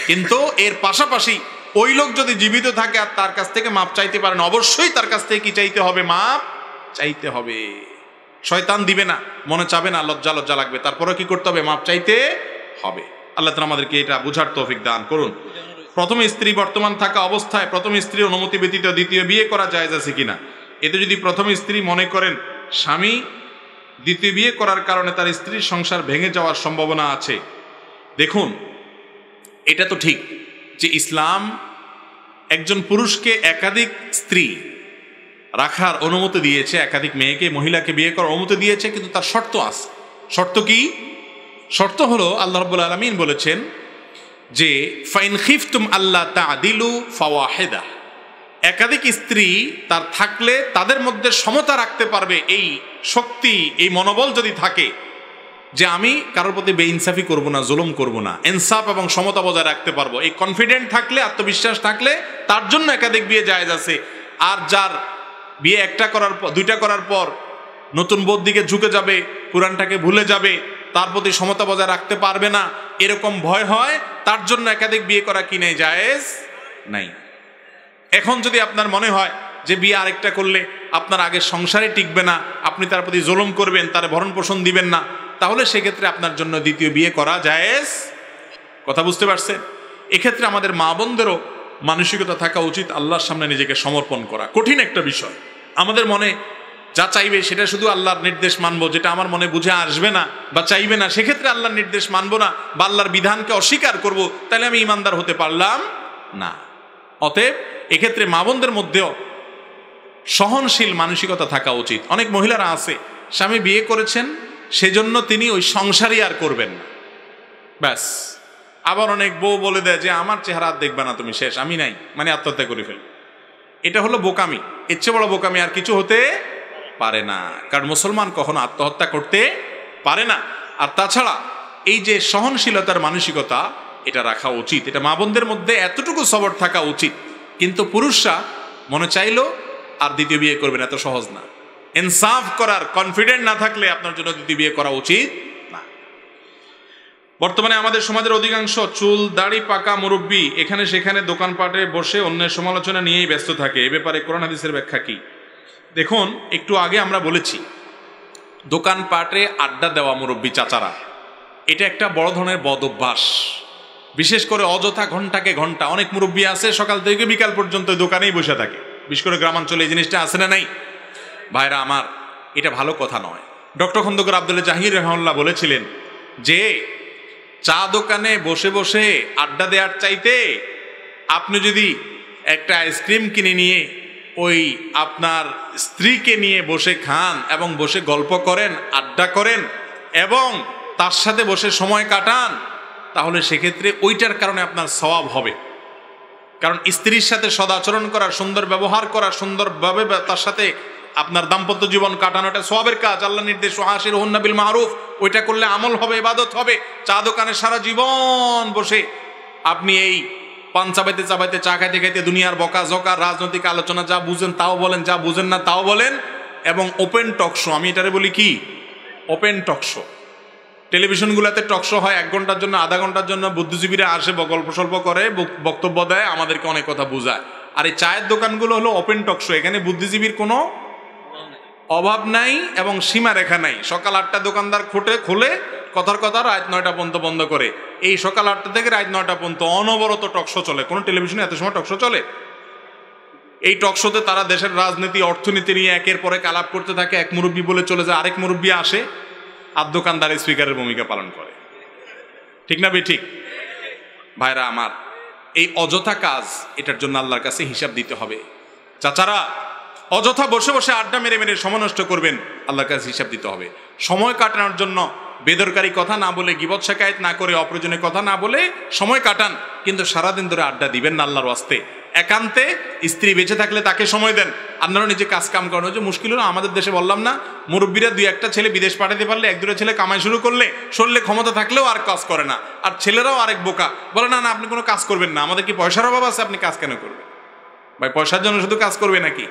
কিন্তু এর পাশাপাশি ওই লোক যদি জীবিত থাকে আর তার কাছ থেকে মাপ চাইতে পারেন, অবশ্যই তার কাছ থেকে কি চাইতে হবে? মাপ চাইতে হবে। শয়তান দিবে না, মনে চাবে না, লজ্জা লাগবে, তারপরে কি করতে হবে? মাপ চাইতে হবে। আল্লাহ তাআলা আমাদেরকে এটা বুঝার তৌফিক দান করুন। প্রথম স্ত্রী বর্তমান থাকা অবস্থায় প্রথম স্ত্রীর অনুমতি ব্যতীত দ্বিতীয় বিয়ে করা জায়েজ আছে কিনা? এতে যদি প্রথম স্ত্রী মনে করেন স্বামী দ্বিতীয় বিয়ে করার কারণে তার স্ত্রীর সংসার ভেঙে যাওয়ার সম্ভাবনা আছে, দেখুন, এটা তো ঠিক যে ইসলাম একজন পুরুষকে একাধিক স্ত্রী রাখার অনুমতি দিয়েছে, একাধিক মেয়েকে, মহিলাকে বিয়ে করার অনুমতি দিয়েছে, কিন্তু তার শর্ত আছে। শর্ত কি? শর্ত হলো, আল্লাহ রাব্বুল আলামিন বলেছেন যে ফাইন খিফতুম আল্লাহ তা'দিলু ফাওয়াহিদা, একাধিক স্ত্রী তার থাকলে তাদের মধ্যে সমতা রাখতে পারবে, এই শক্তি, এই মনোবল যদি থাকে যে আমি কারোর প্রতি বেইনসাফি করব না, জুলুম করব না, ইনসাফ এবং সমতা বজায় রাখতে পারবো, এই কনফিডেন্ট থাকলে, আত্মবিশ্বাস থাকলে, তার জন্য একাধিক বিয়ে জায়েজ আছে। আর যার বিয়ে একটা করার পর, দুইটা করার পর নতুন বউর দিকে ঝুঁকে যাবে, পুরানটাকে ভুলে যাবে, তার প্রতি সমতা বজায় রাখতে পারবে না, এরকম ভয় হয়, তার জন্য একাধিক বিয়ে করা কি নেই? জায়েজ নাই। এখন যদি আপনার মনে হয় যে বিয়ে আরেকটা করলে আপনার আগের সংসারে টিকবে না, আপনি তার প্রতি জুলুম করবেন, তার ভরণ পোষণ দিবেন না, তাহলে সেক্ষেত্রে আপনার জন্য দ্বিতীয় বিয়ে করা জায়েজ। কথা বুঝতে পারছেন? এক্ষেত্রে আমাদের মা বোনদেরও মানসিকতা থাকা উচিত আল্লাহর সামনে নিজেকে সমর্পণ করা। কঠিন একটা বিষয়, আমাদের মনে যা চাইবে সেটা শুধু আল্লাহর নির্দেশ মানবো, যেটা আমার মনে বুঝে আসবে না বা চাইবে না সেক্ষেত্রে আল্লাহর নির্দেশ মানবো না বা আল্লাহর বিধানকে অস্বীকার করব, তাহলে আমি ইমানদার হতে পারলাম না। অতএব এক্ষেত্রে মা বোনদের মধ্যেও সহনশীল মানসিকতা থাকা উচিত। অনেক মহিলারা আছে, স্বামী বিয়ে করেছেন সেজন্য তিনি ওই সংসারই আর করবেন না, ব্যাস। আবার অনেক বউ বলে দেয় যে আমার চেহারা আর দেখবে না তুমি, শেষ, আমি নাই, মানে আত্মহত্যা করে ফেল। এটা হলো বোকামি, এর চেয়ে বড় বোকামি আর কিছু হতে পারে না, কারণ মুসলমান কখনো আত্মহত্যা করতে পারে না। আর তাছাড়া এই যে সহনশীলতার মানসিকতা, এটা রাখা উচিত, এটা মা বোনদের মধ্যে এতটুকু সবর থাকা উচিত। কিন্তু পুরুষরা মনে চাইলো আর দ্বিতীয় বিয়ে করবেন, এত সহজ না। ইনসাফ করার কনফিডেন্ট না থাকলে আপনার জন্য দ্বিতীয় বিয়ে করা উচিত না। বর্তমানে আমাদের সমাজের অধিকাংশ চুল দাড়ি পাকা মুরব্বী এখানে সেখানে দোকানপাটে বসে অন্যের সমালোচনা নিয়েই ব্যস্ত থাকে, এ ব্যাপারে কোরআন হাদিসের ব্যাখ্যা কি? দেখুন, একটু আগে আমরা বলেছি দোকানপাটে আড্ডা দেওয়া মুরব্বী চাচারা, এটা একটা বড় ধরনের বদ অভ্যাস। বিশেষ করে অযথা ঘন্টাকে ঘন্টা, অনেক মুরব্বী আছে সকাল থেকে বিকাল পর্যন্ত দোকানেই বসে থাকে, বিশেষ করে গ্রামাঞ্চলে এই জিনিসটা আছে না নাই? ভাইরা আমার, এটা ভালো কথা নয়। ডক্টর খন্দকার আব্দুল্লাহ জাহির রাহমাহুল্লাহ বলেছিলেন যে চা দোকানে বসে বসে আড্ডা দেওয়ার চাইতে আপনি যদি একটা আইসক্রিম কিনে নিয়ে ওই আপনার স্ত্রীকে নিয়ে বসে খান এবং বসে গল্প করেন, আড্ডা করেন এবং তার সাথে বসে সময় কাটান, তাহলে সেক্ষেত্রে ওইটার কারণে আপনার সওয়াব হবে। কারণ স্ত্রীর সাথে সদাচরণ করা, সুন্দর ব্যবহার করা, সুন্দরভাবে তার সাথে আপনার দাম্পত্য জীবন কাটানো, এটা সওয়াবের কাজ। আল্লাহ নির্দেশ ওয়াশিরহুন্না বিল মারুফ, ওইটা করলে আমল হবে, ইবাদত হবে। চা দোকানে সারা জীবন বসে আপনি এই পান চাবাইতে চাবাইতে, চা খাইতে খাইতে দুনিয়ার বকা জকা, রাজনৈতিক আলোচনা, যা বুঝেন তাও বলেন, যা বুঝেন না তাও বলেন, এবং ওপেন টকশো, আমি এটারে বলি কি ওপেন টকশো। টেলিভিশনগুলোতে টকশো হয় 1 ঘন্টার জন্য, আধা ঘন্টার জন্য, বুদ্ধিজীবীরা আসে, গল্প স্বল্প করে, বক্তব্য দেয়, আমাদেরকে অনেক কথা বোঝায়। আর এই চায়ের দোকানগুলো হলো ওপেন টকশো, এখানে বুদ্ধিজীবীর কোনো অভাব নাই এবং সীমা রেখা নাই। সকাল 8টা দোকানদার খোলে, কথার কথা রাত 9টা পর্যন্ত বন্ধ করে। এই সকাল 8টা থেকে রাত 9টা পর্যন্ত অনবরত টকশো চলে। কোনো টেলিভিশনে এত সময় টকশো চলে? এই টকশোতে তারা দেশের রাজনীতি, অর্থনীতি নিয়ে একের পরে আলাপ করতে থাকে। এক মুরব্বী বলে চলে যায়, আরেক মুরব্বী আসে, আর দোকানদার স্পিকারের ভূমিকা পালন করে। ঠিক না বে ঠিক? ভাইরা আমার, এই অযথা কাজ, এটার জন্য আল্লাহর কাছে হিসাব দিতে হবে। চাচারা, অযথা বসে বসে আড্ডা মেরে মেরে সময় নষ্ট করবেন, আল্লাহর কাছে হিসাব দিতে হবে। সময় কাটানোর জন্য বেদরকারি কথা না বলে, গীবত শিকায়েত না করে, অপ্রয়োজনীয় কথা না বলে সময় কাটান, কিন্তু সারাদিন ধরে আড্ডা দিবেন না আল্লাহর ওয়াস্তে। একান্তে স্ত্রী বেঁচে থাকলে তাকে সময় দেন, আপনারা নিজে কাজ কাম করেন। যে মুশকিল হলো আমাদের দেশে, বললাম না, মুরব্বীরা 2-1টা ছেলে বিদেশ পাঠাতে পারলে, 1-2টা ছেলে কামাই শুরু করলে, শরীরে ক্ষমতা থাকলেও আর কাজ করে না। আর ছেলেরাও আরেক বোকা, বলে না না আপনি কোনো কাজ করবেন না, আমাদের কি পয়সার অভাব আছে, আপনি কাজ কেন করবেন? ভাই, পয়সার জন্য শুধু কাজ করবে নাকি?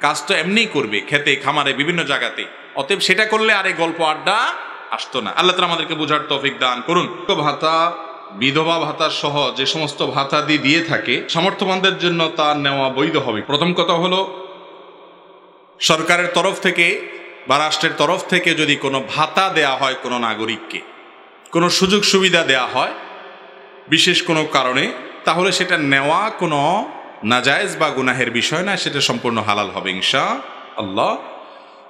কাজ তো এমনিই করবে, খেতে খামারে বিভিন্ন জায়গাতে। অতএব সেটা করলে আর এই গল্প আড্ডা আসতো না। আল্লাহ তাআলা আমাদেরকে বোঝার তৌফিক দান করুন। ভাতা, বিধবা ভাতা সহ যে সমস্ত ভাতা দিয়ে থাকে, সামর্থ্যবানদের জন্য তা নেওয়া বৈধ হবে। প্রথম কথা হলো, সরকারের তরফ থেকে বা রাষ্ট্রের তরফ থেকে যদি কোনো ভাতা দেয়া হয় কোনো নাগরিককে, কোনো সুযোগ সুবিধা দেয়া হয় বিশেষ কোনো কারণে, তাহলে সেটা নেওয়া কোনো নাজায়েজ বা গুনাহের বিষয় না, সেটা সম্পূর্ণ হালাল হবে ইনশাআল্লাহ।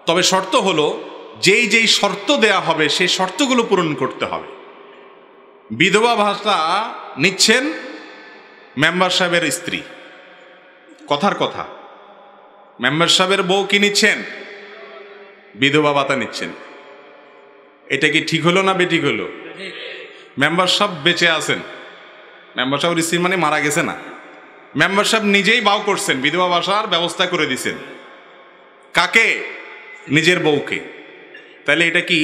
তবে শর্ত হলো, যেই শর্ত দেয়া হবে সেই শর্তগুলো পূরণ করতে হবে। বিধবা ভাতা নিচ্ছেন মেম্বার সাহেবের স্ত্রী, কথার কথা, মেম্বার সাহেবের বউ কি নিচ্ছেন? বিধবা ভাতা নিচ্ছেন। এটা কি ঠিক হলো না বেঠিক হলো? মেম্বার সাহেব বেঁচে আছেন, মেম্বার সাহেবের স্ত্রী মানে মারা গেছে না। মেম্বার সাহেব নিজেই বাউ করছেন, বিধবা ভাতার ব্যবস্থা করে দিছেন। কাকে? নিজের বউকে। তাহলে এটা কি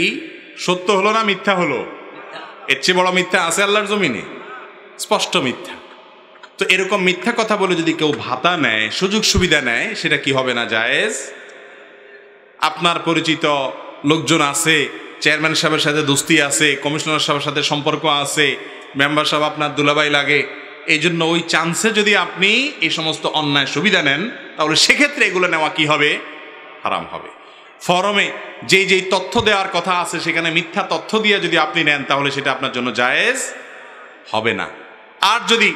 সত্য হলো না মিথ্যা হলো? এর চেয়ে বড় মিথ্যা আছে আল্লাহর জমিনে? স্পষ্ট মিথ্যা। তো এরকম মিথ্যা কথা বলে যদি কেউ ভাতা নেয়, সুযোগ সুবিধা নেয়, সেটা কি হবে না জায়েজ? আপনার পরিচিত লোকজন আছে, চেয়ারম্যান সাহেবের সাথে দোস্তি আছে, কমিশনার সাহেবের সাথে সম্পর্ক আছে, মেম্বার সাহেব আপনার দুলাভাই লাগে, এই জন্য ওই চান্সে যদি আপনি এই সমস্ত অন্যায় সুবিধা নেন, তাহলে সেক্ষেত্রে এগুলো নেওয়া কি হবে? হারাম হবে। ফরমে যেই তথ্য দেওয়ার কথা আছে সেখানে মিথ্যা তথ্য দিয়ে যদি আপনি নেন, তাহলে সেটা আপনার জন্য জায়েজ হবে না। আর যদি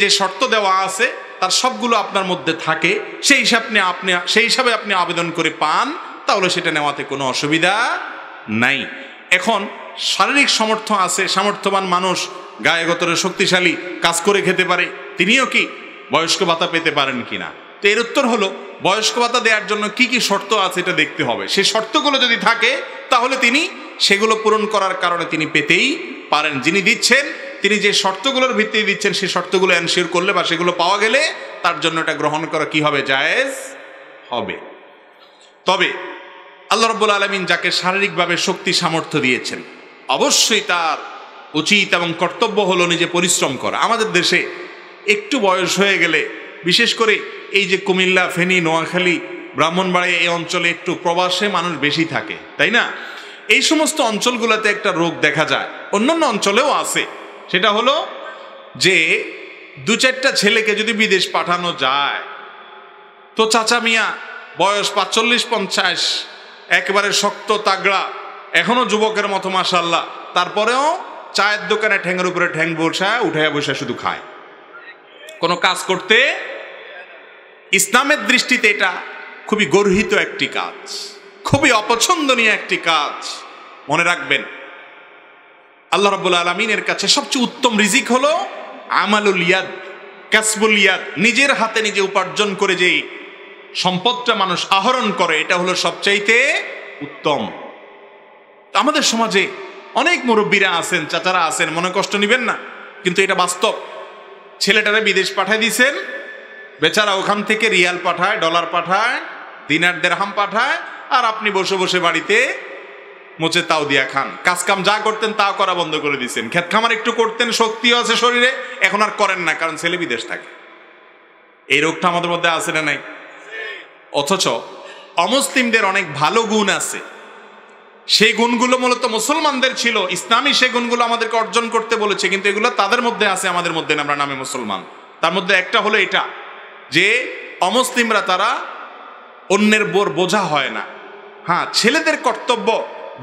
যে শর্ত দেওয়া আছে তার সবগুলো আপনার মধ্যে থাকে, সেই হিসাবে আপনি আবেদন করে পান, তাহলে সেটা নেওয়াতে কোনো অসুবিধা নাই। এখন শারীরিক সামর্থ্য আছে, সামর্থ্যবান মানুষ, গায়ে গতরে শক্তিশালী, কাজ করে খেতে পারে, তিনিও কি বয়স্ক ভাতা পেতে পারেন কিনা? তো এর উত্তর হলো, বয়স্ক ভাতা দেওয়ার জন্য কি কি শর্ত আছে এটা দেখতে হবে। সেই শর্তগুলো যদি থাকে, তাহলে তিনি সেগুলো পূরণ করার কারণে তিনি পেতেই পারেন। যিনি দিচ্ছেন, তিনি যে শর্তগুলোর ভিত্তিতে দিচ্ছেন, সেই শর্তগুলো এনশিওর করলে বা সেগুলো পাওয়া গেলে তার জন্য এটা গ্রহণ করা কি হবে? জায়েজ হবে। তবে আল্লাহ রাব্বুল আলামিন যাকে শারীরিকভাবে শক্তি সামর্থ্য দিয়েছেন, অবশ্যই তার উচিত এবং কর্তব্য হলো নিজে পরিশ্রম করা। আমাদের দেশে একটু বয়স হয়ে গেলে, বিশেষ করে এই যে কুমিল্লা, ফেনী, নোয়াখালী, ব্রাহ্মণবাড়িয়া এই অঞ্চলে একটু প্রবাসে মানুষ বেশি থাকে, তাই না? এই সমস্ত অঞ্চলগুলোতে একটা রোগ দেখা যায়, অন্যান্য অঞ্চলেও আছে। সেটা হলো যে 2-4টা ছেলেকে যদি বিদেশ পাঠানো যায়, তো চাচা মিয়া বয়স 45-50, একেবারে শক্ত তাগড়া, এখনো যুবকের মতো মাশাআল্লাহ, তারপরেও চায়ের দোকানে ঠ্যাঙের উপরে ঠ্যাং বসায় উঠায় বসে শুধু খায়, কোনো কাজ করতে। ইসলামের দৃষ্টিতে এটা খুবই গর্হিত একটি কাজ, খুবই অপছন্দনীয় একটি কাজ। মনে রাখবেন, আল্লাহ রাব্বুল আলামিনের কাছে সবচেয়ে উত্তম রিজিক হলো আমালুল ইয়াদ, কাসবুল ইয়াদ, নিজের হাতে নিজে উপার্জন করে যেই সম্পদটা মানুষ আহরণ করে, এটা হলো সবচাইতে উত্তম। আমাদের সমাজে অনেক মুরব্বীরা আছেন, চাচারা আছেন, মনে কষ্ট নিবেন না, কিন্তু এটা বাস্তব। ছেলেটারে বিদেশ পাঠায় দিয়েছেন, বেচারা ওখান থেকে রিয়াল পাঠায়, ডলার পাঠায়, দিনার দেরহাম পাঠায়, আর আপনি বসে বসে বাড়িতে মোচে তাও দিয়া খান। কাজ কাম যা করতেন তাও করা বন্ধ করে দিয়েছেন। ক্ষেত খামার একটু করতেন, শক্তিও আছে শরীরে, এখন আর করেন না, কারণ ছেলে বিদেশ থাকে। এই রোগটা আমাদের মধ্যে আছে না নাই? অথচ অমুসলিমদের অনেক ভালো গুণ আছে, সেই গুণগুলো মূলত মুসলমানদের ছিল। ইসলামী সেই গুণগুলো আমাদেরকে অর্জন করতে বলেছে, কিন্তু এগুলো তাদের মধ্যে আছে, আমাদের মধ্যে না। আমরা নামে মুসলমান। তার মধ্যে একটা হলো এটা যে অমুসলিমরা তারা অন্যের বোর বোঝা হয় না। হ্যাঁ, ছেলেদের কর্তব্য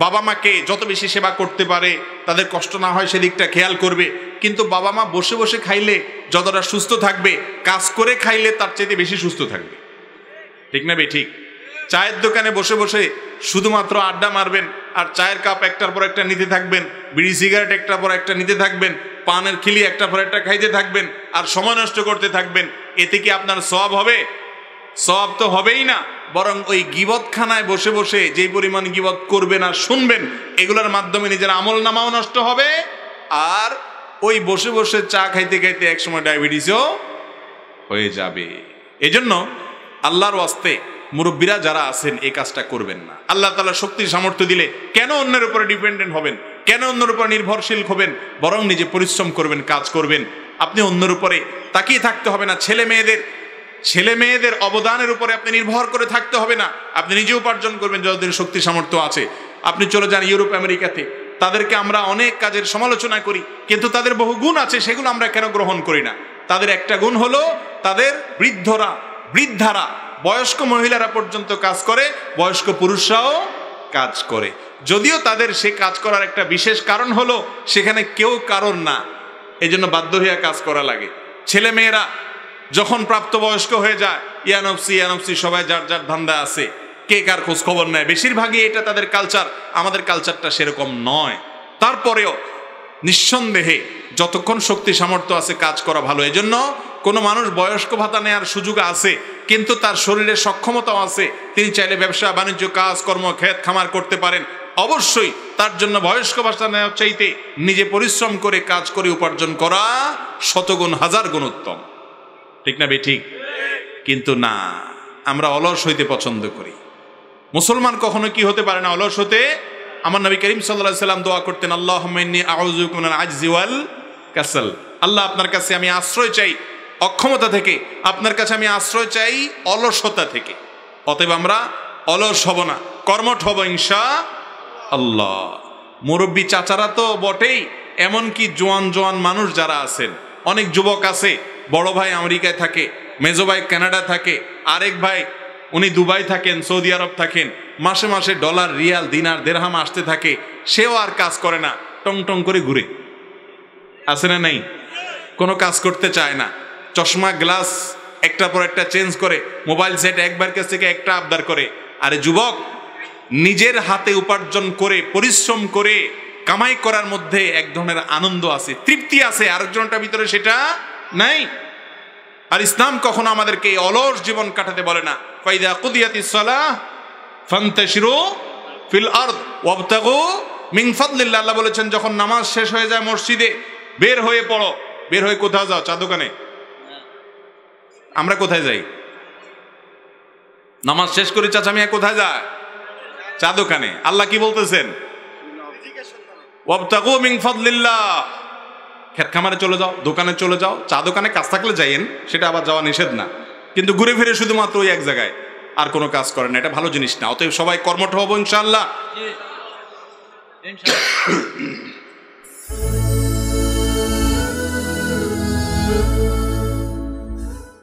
বাবা মাকে যত বেশি সেবা করতে পারে, তাদের কষ্ট না হয় সেদিকটা খেয়াল করবে, কিন্তু বাবা মা বসে বসে খাইলে যতটা সুস্থ থাকবে, কাজ করে খাইলে তার চাইতে বেশি সুস্থ থাকবে। ঠিক না বে ঠিক? চায়ের দোকানে বসে বসে শুধুমাত্র আড্ডা মারবেন, আর চায়ের কাপ একটার পর একটা নিতে থাকবেন, বিড়ি সিগারেট একটার পর একটা নিতে থাকবেন, পানের খিলি একটার পর একটা খাইতে থাকবেন, আর সময় নষ্ট করতে থাকবেন, এতে কি আপনার সওয়াব হবে? সওয়াব তো হবেই না, বরং ওই গীবতখানায় বসে বসে যে পরিমাণ গীবত করবেন আর শুনবেন, এগুলোর মাধ্যমে নিজের আমল নামাও নষ্ট হবে, আর ওই বসে বসে চা খাইতে খাইতে একসময় ডায়াবেটিসও হয়ে যাবে। এজন্য আল্লাহর ওয়াস্তে মুরব্বীরা যারা আছেন এই কাজটা করবেন না। আল্লাহ তাআলা শক্তি সামর্থ্য দিলে কেন অন্যের উপরে ডিপেন্ডেন্ট হবেন, কেন অন্যের উপর নির্ভরশীল হবেন? বরং নিজে পরিশ্রম করবেন, কাজ করবেন। আপনি অন্যের উপরে তাকিয়ে থাকতে হবে না। ছেলে মেয়েদের অবদানের উপরে আপনি নির্ভর করে থাকতে হবে না। আপনি নিজে উপার্জন করবেন যতদিন শক্তি সামর্থ্য আছে। আপনি চলে যান ইউরোপ আমেরিকাতে, তাদেরকে আমরা অনেক কাজের সমালোচনা করি, কিন্তু তাদের বহু গুণ আছে, সেগুলো আমরা কেন গ্রহণ করি না? তাদের একটা গুণ হলো তাদের বৃদ্ধারা, বয়স্ক মহিলারা পর্যন্ত কাজ করে, বয়স্ক পুরুষরাও কাজ করে। যদিও তাদের সে কাজ করার একটা বিশেষ কারণ হলো সেখানে কেউ কারণ না, এই জন্য বাধ্য হইয়া কাজ করা লাগে। ছেলে মেয়েরা যখন প্রাপ্তবয়স্ক হয়ে যায়, ইয়ানফসি সবাই যার যার ধান্দা আছে, কে কার খোঁজ খবর নেয়। বেশিরভাগই এটা তাদের কালচার। আমাদের কালচারটা সেরকম নয়। তারপরেও নিঃসন্দেহে যতক্ষণ শক্তি সামর্থ্য আছে কাজ করা ভালো। এজন্য কোনো মানুষ বয়স্ক ভাতা নেওয়ার সুযোগ আছে, কিন্তু তার শরীরে সক্ষমতাও আছে, তিনি চাইলে ব্যবসা বাণিজ্য কাজকর্ম ক্ষেত খামার করতে পারেন। অবশ্যই তার জন্য বয়স্ক ভাতা নেওয়ার চাইতে নিজে পরিশ্রম করে কাজ করে উপার্জন করা শতগুণ হাজার গুণ উত্তম। ঠিক না বে ঠিক? কিন্তু না, আমরা অলস হইতে পছন্দ করি। মুসলমান কখনো কি হতে পারে না অলস হতে? আমার নবী করিম সাল্লাল্লাহু আলাইহি সাল্লাম দোয়া করতেন, আল্লাহুম্মা ইন্নী আউযু বিকা মিনাল আজজি ওয়াল কাসাল। আল্লাহ, আপনার কাছে আমি আশ্রয় চাই অক্ষমতা থেকে, আপনার কাছে আমি আশ্রয় চাই অলসতা থেকে। অতএব আমরা অলস হব না, কর্মঠ হব ইনশাআল্লাহ। মুরব্বী চাচারা তো বটেই, এমনকি জোয়ান মানুষ যারা আছেন, অনেক যুবক আছে, বড় ভাই আমেরিকায় থাকে, মেজো ভাই কানাডা থাকে, আরেক ভাই উনি দুবাই থাকেন, সৌদি আরব থাকেন, মাসে মাসে ডলার রিয়াল দিনার দেরহাম আসতে থাকে, সেও আর কাজ করে না, টং টং করে ঘুরে আছে না নাই? কোনো কাজ করতে চায় না, চশমা গ্লাস একটার পর একটা চেঞ্জ করে, মোবাইল সেট একবার কাছ থেকে একটা আবদার করে। আরে যুবক, নিজের হাতে উপার্জন করে পরিশ্রম করে কামাই করার মধ্যে এক ধরনের আনন্দ আছে, তৃপ্তি আছে, আরেকজনটার ভিতরে সেটা নাই। আর ইসলাম কখনো আমাদেরকে এই অলস জীবন কাটাতে বলে না। ফাইদা কুদিয়াতিস সালাহ ফান্তাশিরু ফিল আরদ ওয়াবতাগু মিন ফাদলিল্লাহ। আল্লাহ বলেছেন, যখন নামাজ শেষ হয়ে যায় মসজিদে, বের হয়ে পড়ো। বের হয়ে কোথায় যাও? চা দোকানে। আমরা কোথায় যাই? নামাজ শেষ করে চাচা মিয়া কোথায় যায়? চা দোকানে। আল্লাহ কি বলতেছেন? ওয়াবতাগু মিন ফাদলিল্লাহ। ক্ষেত খামারে চলে যাও, দোকানে চলে যাও। চা দোকানে কাজ থাকলে যাইয়েন, সেটা আবার যাওয়া নিষেধ না, কিন্তু ঘুরে ফিরে শুধুমাত্র ওই এক জায়গায় আর কোনো কাজ করেন না, এটা ভালো জিনিস না। অতএব সবাই কর্মঠ হবো ইনশাআল্লাহ।